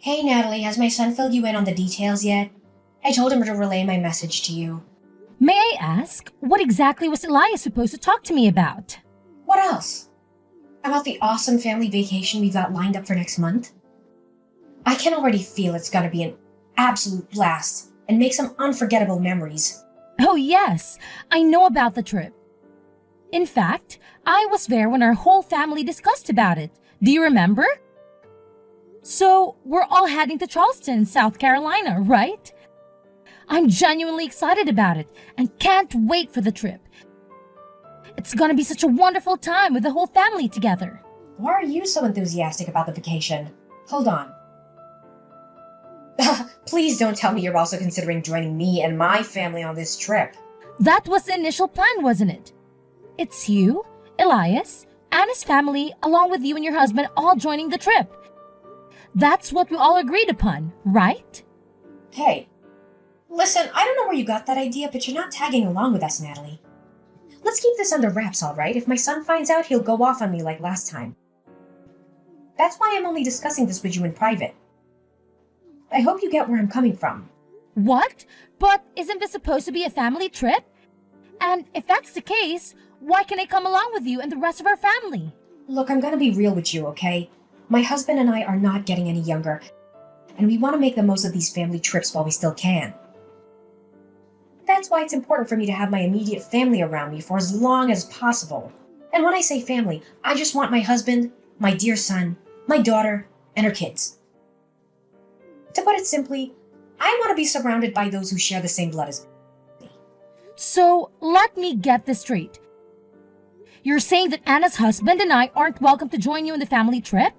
Hey Natalie, has my son filled you in on the details yet? I told him to relay my message to you. May I ask, what exactly was Elias supposed to talk to me about? What else? About the awesome family vacation we've got lined up for next month? I can already feel it's gonna be an absolute blast and make some unforgettable memories. Oh, yes, I know about the trip. In fact, I was there when our whole family discussed about it. Do you remember? So, we're all heading to Charleston, South Carolina, right? I'm genuinely excited about it and can't wait for the trip. It's gonna be such a wonderful time with the whole family together. Why are you so enthusiastic about the vacation? Hold on. Please don't tell me you're also considering joining me and my family on this trip. That was the initial plan, wasn't it? It's you, Elias, and his family, along with you and your husband, all joining the trip. That's what we all agreed upon, right? Hey, listen, I don't know where you got that idea, but you're not tagging along with us, Natalie. Let's keep this under wraps, all right? If my son finds out, he'll go off on me like last time. That's why I'm only discussing this with you in private. I hope you get where I'm coming from. What? But isn't this supposed to be a family trip? And if that's the case, why can't I come along with you and the rest of our family? Look, I'm gonna be real with you, okay? My husband and I are not getting any younger, and we want to make the most of these family trips while we still can. That's why it's important for me to have my immediate family around me for as long as possible. And when I say family, I just want my husband, my dear son, my daughter, and her kids. To put it simply, I want to be surrounded by those who share the same blood as me. So, let me get this straight. You're saying that Anna's husband and I aren't welcome to join you in the family trip?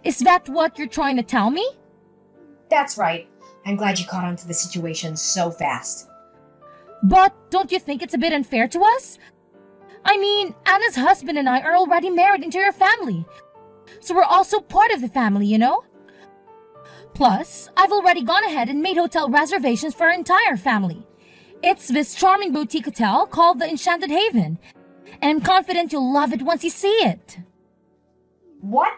Is that what you're trying to tell me? That's right. I'm glad you caught on to the situation so fast. But don't you think it's a bit unfair to us? I mean, Anna's husband and I are already married into your family. So we're also part of the family, you know? Plus, I've already gone ahead and made hotel reservations for our entire family. It's this charming boutique hotel called the Enchanted Haven. And I'm confident you'll love it once you see it. What?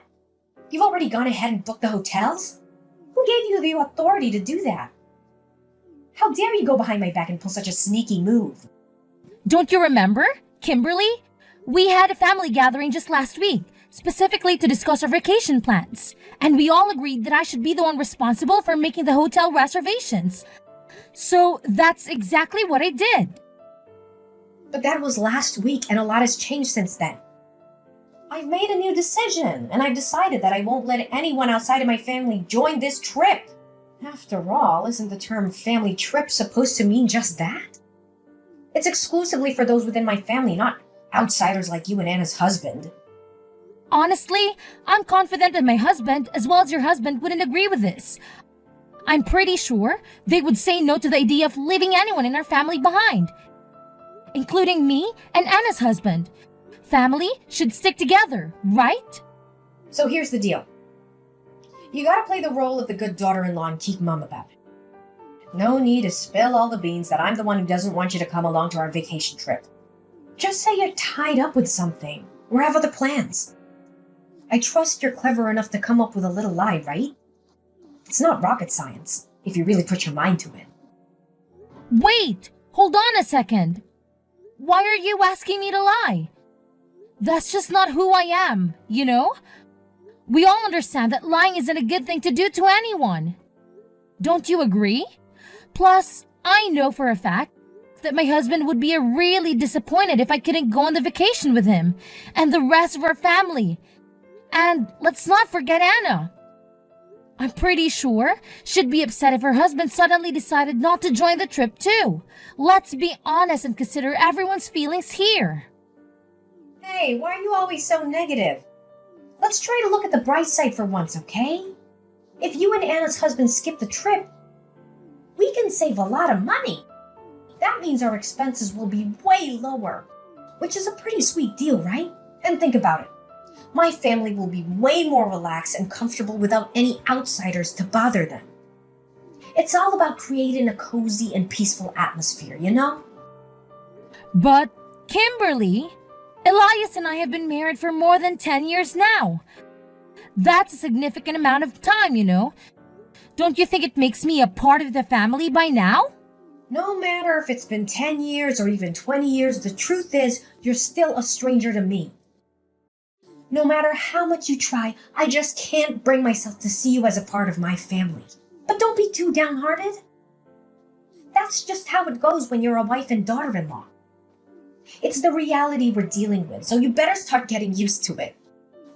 You've already gone ahead and booked the hotels? Who gave you the authority to do that? How dare you go behind my back and pull such a sneaky move? Don't you remember, Kimberly? We had a family gathering just last week, specifically to discuss our vacation plans. And we all agreed that I should be the one responsible for making the hotel reservations. So that's exactly what I did. But that was last week, and a lot has changed since then. I've made a new decision, and I've decided that I won't let anyone outside of my family join this trip. After all, isn't the term family trip supposed to mean just that? It's exclusively for those within my family, not outsiders like you and Anna's husband. Honestly, I'm confident that my husband, as well as your husband, wouldn't agree with this. I'm pretty sure they would say no to the idea of leaving anyone in our family behind, including me and Anna's husband. Family should stick together, right? So here's the deal. You gotta play the role of the good daughter-in-law and keep mum about it. No need to spill all the beans that I'm the one who doesn't want you to come along to our vacation trip. Just say you're tied up with something, or have other plans. I trust you're clever enough to come up with a little lie, right? It's not rocket science, if you really put your mind to it. Wait! Hold on a second. Why are you asking me to lie? That's just not who I am, you know? We all understand that lying isn't a good thing to do to anyone. Don't you agree? Plus, I know for a fact that my husband would be really disappointed if I couldn't go on the vacation with him and the rest of our family. And let's not forget Anna. I'm pretty sure she'd be upset if her husband suddenly decided not to join the trip too. Let's be honest and consider everyone's feelings here. Hey, why are you always so negative? Let's try to look at the bright side for once, okay? If you and Anna's husband skip the trip, we can save a lot of money. That means our expenses will be way lower, which is a pretty sweet deal, right? And think about it. My family will be way more relaxed and comfortable without any outsiders to bother them. It's all about creating a cozy and peaceful atmosphere, you know? But, Kimberly, Elias and I have been married for more than 10 years now. That's a significant amount of time, you know. Don't you think it makes me a part of the family by now? No matter if it's been 10 years or even 20 years, the truth is you're still a stranger to me. No matter how much you try, I just can't bring myself to see you as a part of my family. But don't be too downhearted. That's just how it goes when you're a wife and daughter-in-law. It's the reality we're dealing with, so you better start getting used to it.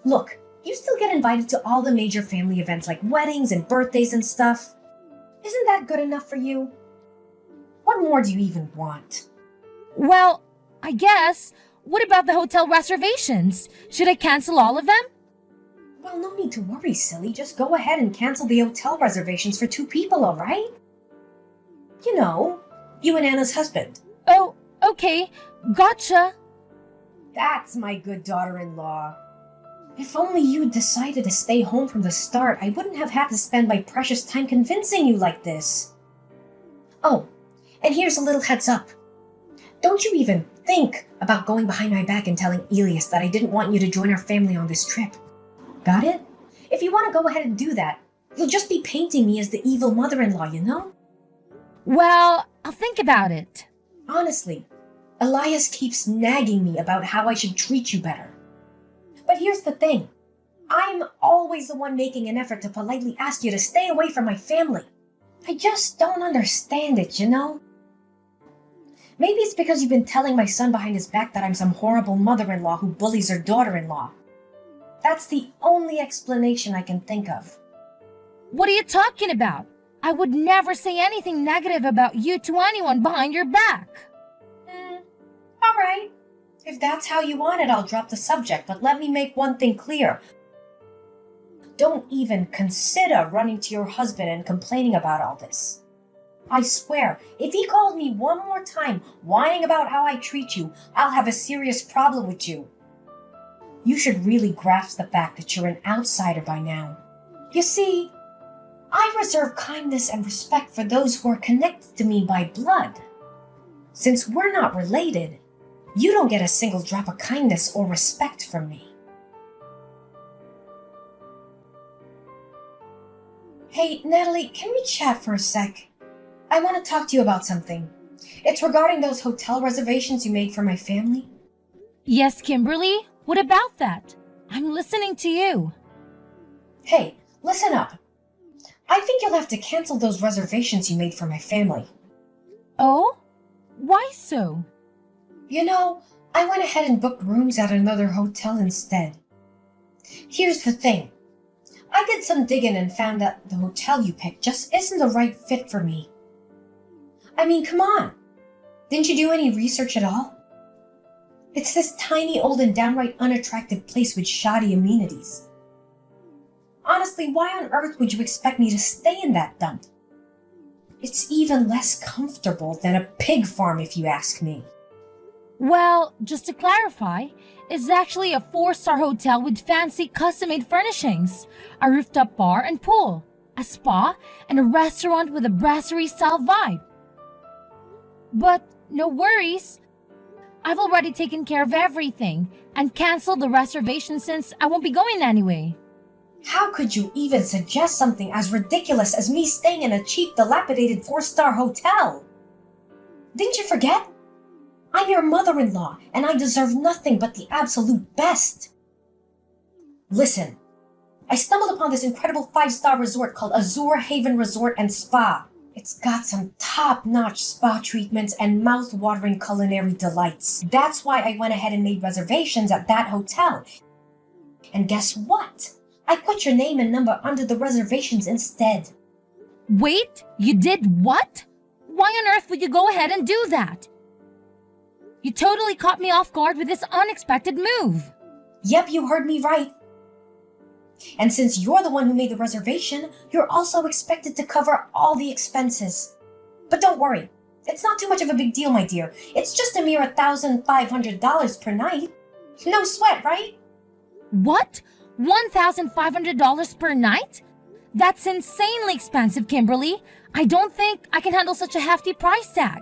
Look, you still get invited to all the major family events like weddings and birthdays and stuff. Isn't that good enough for you? What more do you even want? Well, I guess. What about the hotel reservations? Should I cancel all of them? Well, no need to worry, silly. Just go ahead and cancel the hotel reservations for 2 people, all right? You know, you and Anna's husband. Oh, okay. Gotcha. That's my good daughter-in-law. If only you'd decided to stay home from the start, I wouldn't have had to spend my precious time convincing you like this. Oh, and here's a little heads up. Don't you even think about going behind my back and telling Elias that I didn't want you to join our family on this trip. Got it? If you want to go ahead and do that, you'll just be painting me as the evil mother-in-law, you know? Well, I'll think about it. Honestly, Elias keeps nagging me about how I should treat you better. But here's the thing. I'm always the one making an effort to politely ask you to stay away from my family. I just don't understand it, you know? Maybe it's because you've been telling my son behind his back that I'm some horrible mother-in-law who bullies her daughter-in-law. That's the only explanation I can think of. What are you talking about? I would never say anything negative about you to anyone behind your back. All right. If that's how you want it, I'll drop the subject, but let me make one thing clear. Don't even consider running to your husband and complaining about all this. I swear, if he calls me one more time whining about how I treat you, I'll have a serious problem with you. You should really grasp the fact that you're an outsider by now. You see, I reserve kindness and respect for those who are connected to me by blood. Since we're not related, you don't get a single drop of kindness or respect from me. Hey, Natalie, can we chat for a sec? I want to talk to you about something. It's regarding those hotel reservations you made for my family. Yes, Kimberly? What about that? I'm listening to you. Hey, listen up. I think you'll have to cancel those reservations you made for my family. Oh? Why so? You know, I went ahead and booked rooms at another hotel instead. Here's the thing. I did some digging and found that the hotel you picked just isn't the right fit for me. I mean, come on. Didn't you do any research at all? It's this tiny, old, and downright unattractive place with shoddy amenities. Honestly, why on earth would you expect me to stay in that dump? It's even less comfortable than a pig farm, if you ask me. Well, just to clarify, it's actually a 4-star hotel with fancy custom-made furnishings, a rooftop bar and pool, a spa, and a restaurant with a brasserie-style vibe. But no worries. I've already taken care of everything and canceled the reservation since I won't be going anyway. How could you even suggest something as ridiculous as me staying in a cheap, dilapidated 4-star hotel? Didn't you forget? I'm your mother-in-law, and I deserve nothing but the absolute best. Listen, I stumbled upon this incredible 5-star resort called Azure Haven Resort and Spa. It's got some top-notch spa treatments and mouth-watering culinary delights. That's why I went ahead and made reservations at that hotel. And guess what? I put your name and number under the reservations instead. Wait, you did what? Why on earth would you go ahead and do that? You totally caught me off guard with this unexpected move. Yep, you heard me right. And since you're the one who made the reservation, you're also expected to cover all the expenses. But don't worry, it's not too much of a big deal, my dear. It's just a mere $1,500 per night. No sweat, right? What? $1,500 per night? That's insanely expensive, Kimberly. I don't think I can handle such a hefty price tag.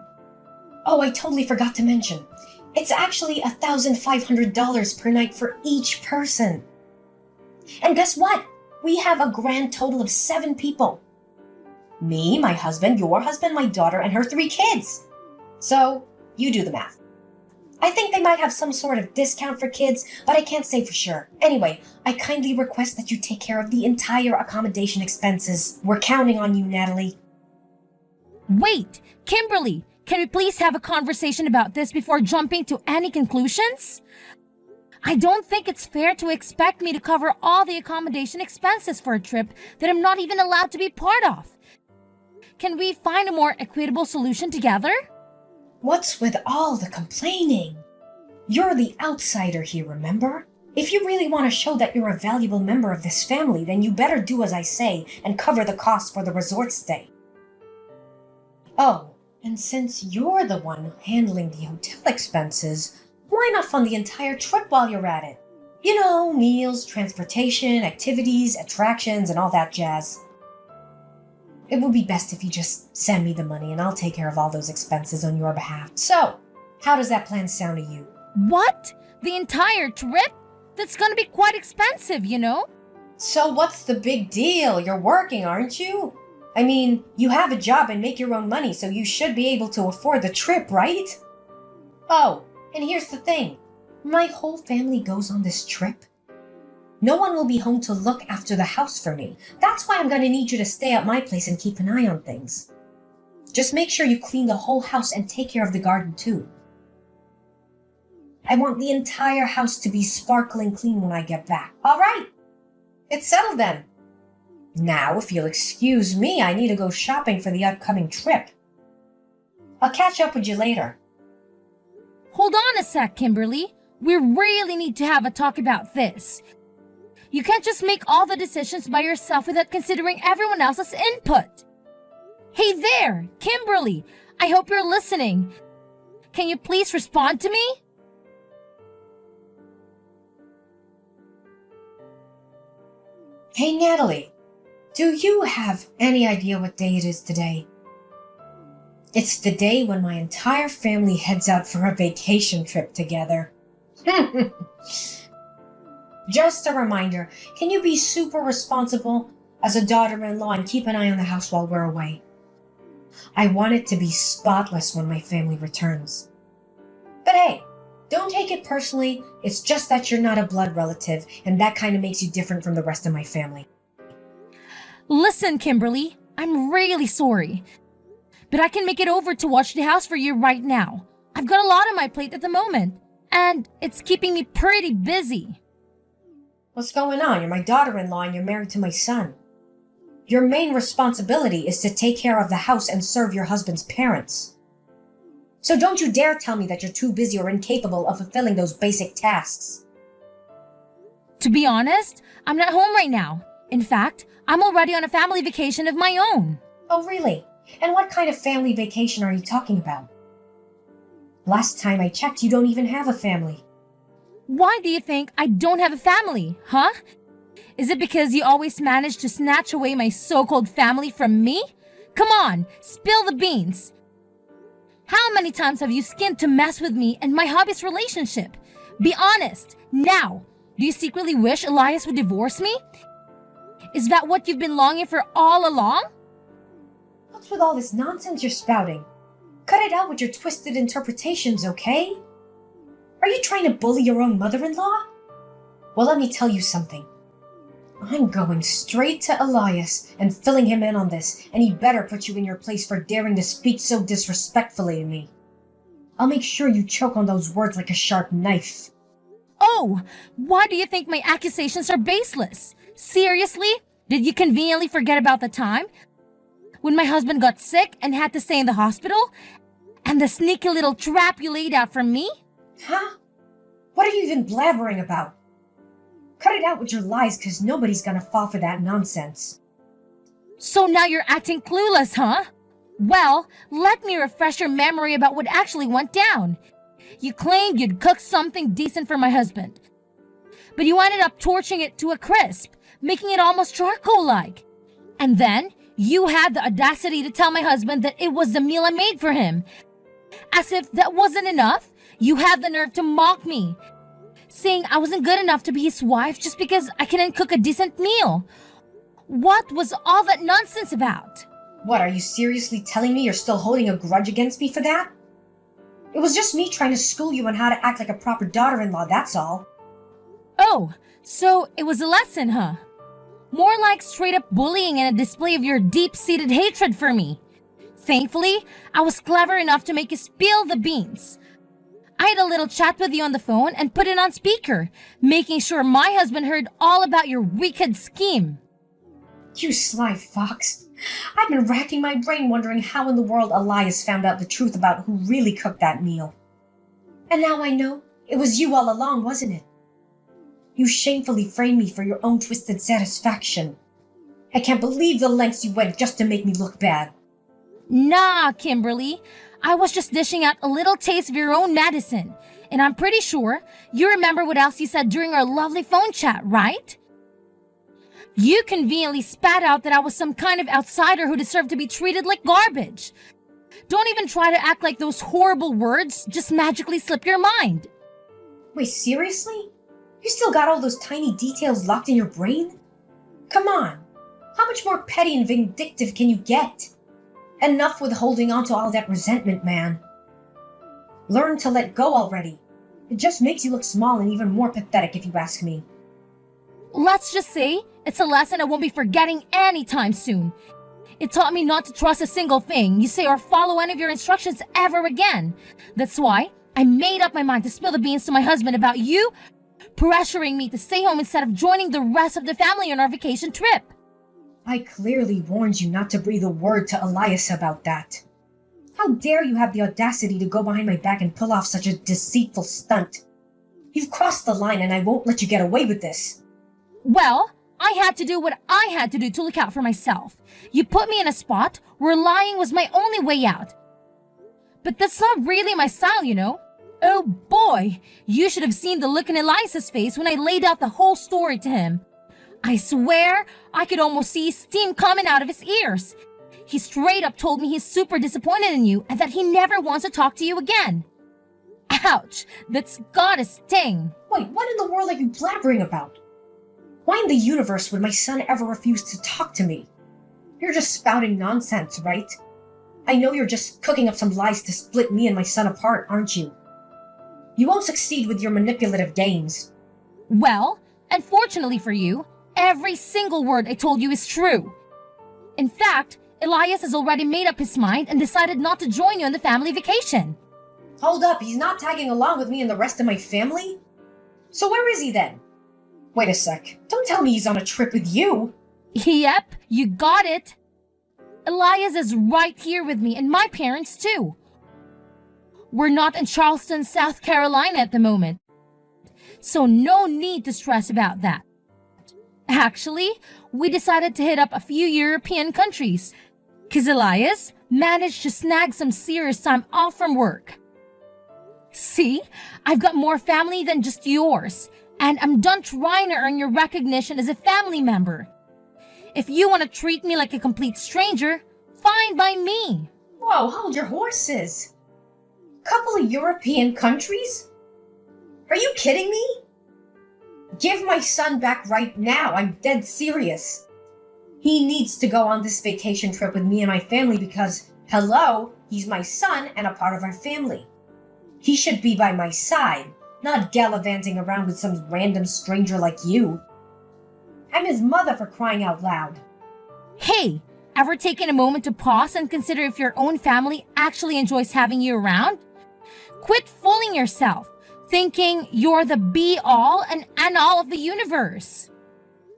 Oh, I totally forgot to mention. It's actually $1,500 per night for each person. And guess what? We have a grand total of 7 people. Me, my husband, your husband, my daughter, and her 3 kids. So, you do the math. I think they might have some sort of discount for kids, but I can't say for sure. Anyway, I kindly request that you take care of the entire accommodation expenses. We're counting on you, Natalie. Wait, Kimberly, can we please have a conversation about this before jumping to any conclusions? I don't think it's fair to expect me to cover all the accommodation expenses for a trip that I'm not even allowed to be part of. Can we find a more equitable solution together? What's with all the complaining? You're the outsider here, remember? If you really want to show that you're a valuable member of this family, then you better do as I say and cover the cost for the resort stay. Oh, and since you're the one handling the hotel expenses, why not fund the entire trip while you're at it? You know, meals, transportation, activities, attractions, and all that jazz. It would be best if you just send me the money and I'll take care of all those expenses on your behalf. So, how does that plan sound to you? What? The entire trip? That's gonna be quite expensive, you know? So what's the big deal? You're working, aren't you? I mean, you have a job and make your own money, so you should be able to afford the trip, right? Oh, and here's the thing. My whole family goes on this trip. No one will be home to look after the house for me. That's why I'm going to need you to stay at my place and keep an eye on things. Just make sure you clean the whole house and take care of the garden too. I want the entire house to be sparkling clean when I get back. All right. It's settled then. Now, if you'll excuse me, I need to go shopping for the upcoming trip. I'll catch up with you later. Hold on a sec, Kimberly. We really need to have a talk about this. You can't just make all the decisions by yourself without considering everyone else's input. Hey there, Kimberly. I hope you're listening. Can you please respond to me? Hey, Natalie. Do you have any idea what day it is today? It's the day when my entire family heads out for a vacation trip together. Just a reminder, can you be super responsible as a daughter-in-law and keep an eye on the house while we're away? I want it to be spotless when my family returns. But hey, don't take it personally. It's just that you're not a blood relative, and that kind of makes you different from the rest of my family. Listen, Kimberly, I'm really sorry. But I can make it over to watch the house for you right now. I've got a lot on my plate at the moment, and it's keeping me pretty busy. What's going on? You're my daughter-in-law and you're married to my son. Your main responsibility is to take care of the house and serve your husband's parents. So don't you dare tell me that you're too busy or incapable of fulfilling those basic tasks. To be honest, I'm not home right now. In fact, I'm already on a family vacation of my own. Oh, really? And what kind of family vacation are you talking about? Last time I checked, you don't even have a family. Why do you think I don't have a family, huh? Is it because you always manage to snatch away my so-called family from me? Come on, spill the beans. How many times have you skinned to mess with me and my hubby's relationship? Be honest, now. Do you secretly wish Elias would divorce me? Is that what you've been longing for all along? What's with all this nonsense you're spouting? Cut it out with your twisted interpretations, okay? Are you trying to bully your own mother-in-law? Well, let me tell you something. I'm going straight to Elias and filling him in on this, and he better put you in your place for daring to speak so disrespectfully to me. I'll make sure you choke on those words like a sharp knife. Oh, why do you think my accusations are baseless? Seriously? Did you conveniently forget about the time when my husband got sick and had to stay in the hospital? And the sneaky little trap you laid out for me? Huh? What are you even blabbering about? Cut it out with your lies, because nobody's gonna fall for that nonsense. So now you're acting clueless, huh? Well, let me refresh your memory about what actually went down. You claimed you'd cooked something decent for my husband, but you ended up torching it to a crisp, making it almost charcoal-like. And then you had the audacity to tell my husband that it was the meal I made for him. As if that wasn't enough, you had the nerve to mock me, saying I wasn't good enough to be his wife just because I couldn't cook a decent meal. What was all that nonsense about? What, are you seriously telling me you're still holding a grudge against me for that? It was just me trying to school you on how to act like a proper daughter-in-law, that's all. Oh, so it was a lesson, huh? More like straight-up bullying and a display of your deep-seated hatred for me. Thankfully, I was clever enough to make you spill the beans. I had a little chat with you on the phone and put it on speaker, making sure my husband heard all about your wicked scheme. You sly fox. I've been racking my brain wondering how in the world Elias found out the truth about who really cooked that meal. And now I know. It was you all along, wasn't it? You shamefully framed me for your own twisted satisfaction. I can't believe the lengths you went just to make me look bad. Nah, Kimberly. I was just dishing out a little taste of your own medicine. And I'm pretty sure you remember what else you said during our lovely phone chat, right? You conveniently spat out that I was some kind of outsider who deserved to be treated like garbage. Don't even try to act like those horrible words just magically slip your mind. Wait, seriously? You still got all those tiny details locked in your brain? Come on. How much more petty and vindictive can you get? Enough with holding on to all that resentment, man. Learn to let go already. It just makes you look small and even more pathetic if you ask me. Let's just say it's a lesson I won't be forgetting anytime soon. It taught me not to trust a single thing you say or follow any of your instructions ever again. That's why I made up my mind to spill the beans to my husband about you pressuring me to stay home instead of joining the rest of the family on our vacation trip. I clearly warned you not to breathe a word to Elias about that. How dare you have the audacity to go behind my back and pull off such a deceitful stunt? You've crossed the line and I won't let you get away with this. Well, I had to do what I had to do to look out for myself. You put me in a spot where lying was my only way out. But that's not really my style, you know. Oh boy, you should have seen the look in Elias's face when I laid out the whole story to him. I swear I could almost see steam coming out of his ears. He straight up told me he's super disappointed in you and that he never wants to talk to you again. Ouch, that's gotta sting. Wait, what in the world are you blabbering about? Why in the universe would my son ever refuse to talk to me? You're just spouting nonsense, right? I know you're just cooking up some lies to split me and my son apart, aren't you? You won't succeed with your manipulative games. Well, unfortunately for you, every single word I told you is true. In fact, Elias has already made up his mind and decided not to join you on the family vacation. Hold up, he's not tagging along with me and the rest of my family? So where is he then? Wait a sec, don't tell me he's on a trip with you. Yep, you got it. Elias is right here with me and my parents too. We're not in Charleston, South Carolina at the moment, so no need to stress about that. Actually, we decided to hit up a few European countries, because Elias managed to snag some serious time off from work. See, I've got more family than just yours, and I'm done trying to earn your recognition as a family member. If you want to treat me like a complete stranger, fine by me. Whoa, hold your horses. Couple of European countries? Are you kidding me? Give my son back right now, I'm dead serious. He needs to go on this vacation trip with me and my family because, hello, he's my son and a part of our family. He should be by my side, not gallivanting around with some random stranger like you. I'm his mother, for crying out loud. Hey, ever taken a moment to pause and consider if your own family actually enjoys having you around? Quit fooling yourself, thinking you're the be-all and end-all of the universe.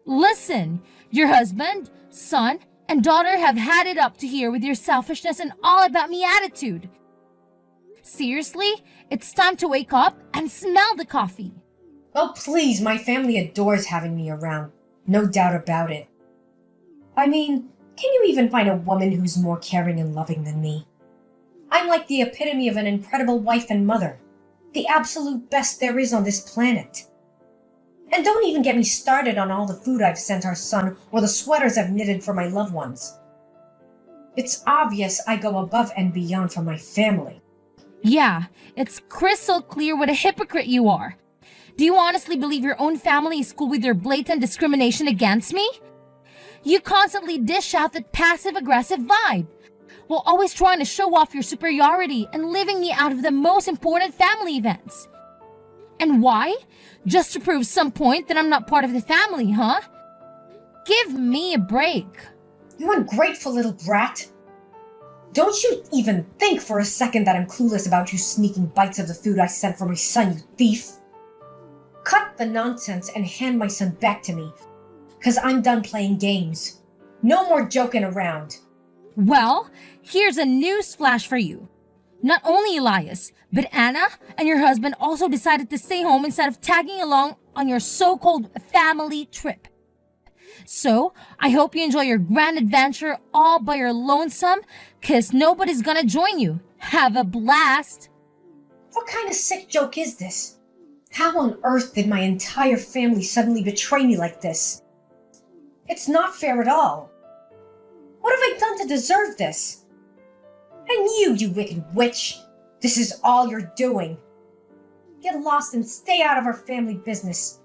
Listen, your husband, son, and daughter have had it up to here with your selfishness and all-about-me attitude. Seriously, it's time to wake up and smell the coffee. Oh, please, my family adores having me around. No doubt about it. I mean, can you even find a woman who's more caring and loving than me? I'm like the epitome of an incredible wife and mother. The absolute best there is on this planet. And don't even get me started on all the food I've sent our son or the sweaters I've knitted for my loved ones. It's obvious I go above and beyond for my family. Yeah, it's crystal clear what a hypocrite you are. Do you honestly believe your own family is cool with your blatant discrimination against me? You constantly dish out that passive-aggressive vibe, while always trying to show off your superiority and leaving me out of the most important family events. And why? Just to prove some point that I'm not part of the family, huh? Give me a break. You ungrateful little brat. Don't you even think for a second that I'm clueless about you sneaking bites of the food I sent for my son, you thief. Cut the nonsense and hand my son back to me, 'cause I'm done playing games. No more joking around. Well, here's a news flash for you. Not only Elias, but Anna and your husband also decided to stay home instead of tagging along on your so-called family trip. So, I hope you enjoy your grand adventure all by your lonesome, 'cause nobody's gonna join you. Have a blast! What kind of sick joke is this? How on earth did my entire family suddenly betray me like this? It's not fair at all. What have I done to deserve this? And you wicked witch! This is all you're doing. Get lost and stay out of our family business.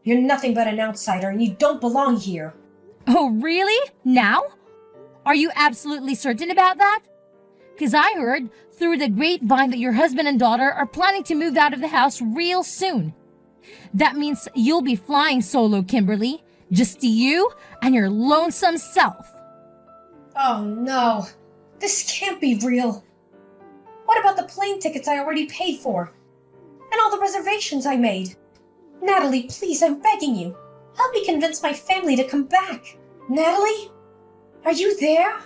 You're nothing but an outsider and you don't belong here. Oh, really? Now? Are you absolutely certain about that? 'Cause I heard through the grapevine that your husband and daughter are planning to move out of the house real soon. That means you'll be flying solo, Kimberly. Just you and your lonesome self. Oh no, this can't be real. What about the plane tickets I already paid for? And all the reservations I made? Natalie, please, I'm begging you. Help me convince my family to come back. Natalie? Are you there?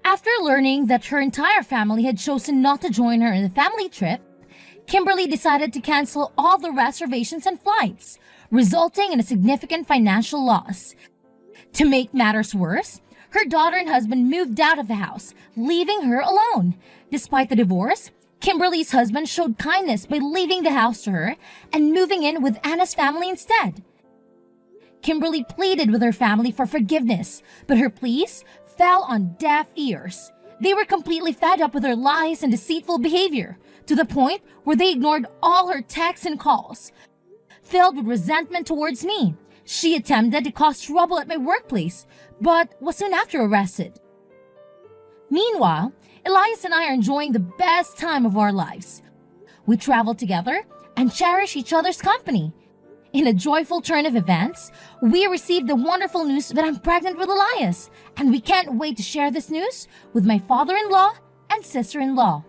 After learning that her entire family had chosen not to join her in the family trip, Kimberly decided to cancel all the reservations and flights, resulting in a significant financial loss. To make matters worse, her daughter and husband moved out of the house, leaving her alone. Despite the divorce, Kimberly's husband showed kindness by leaving the house to her and moving in with Anna's family instead. Kimberly pleaded with her family for forgiveness, but her pleas fell on deaf ears. They were completely fed up with her lies and deceitful behavior, to the point where they ignored all her texts and calls. Filled with resentment towards me, she attempted to cause trouble at my workplace, but was soon after arrested. Meanwhile, Elias and I are enjoying the best time of our lives. We travel together and cherish each other's company. In a joyful turn of events, we received the wonderful news that I'm pregnant with Elias, and we can't wait to share this news with my father-in-law and sister-in-law.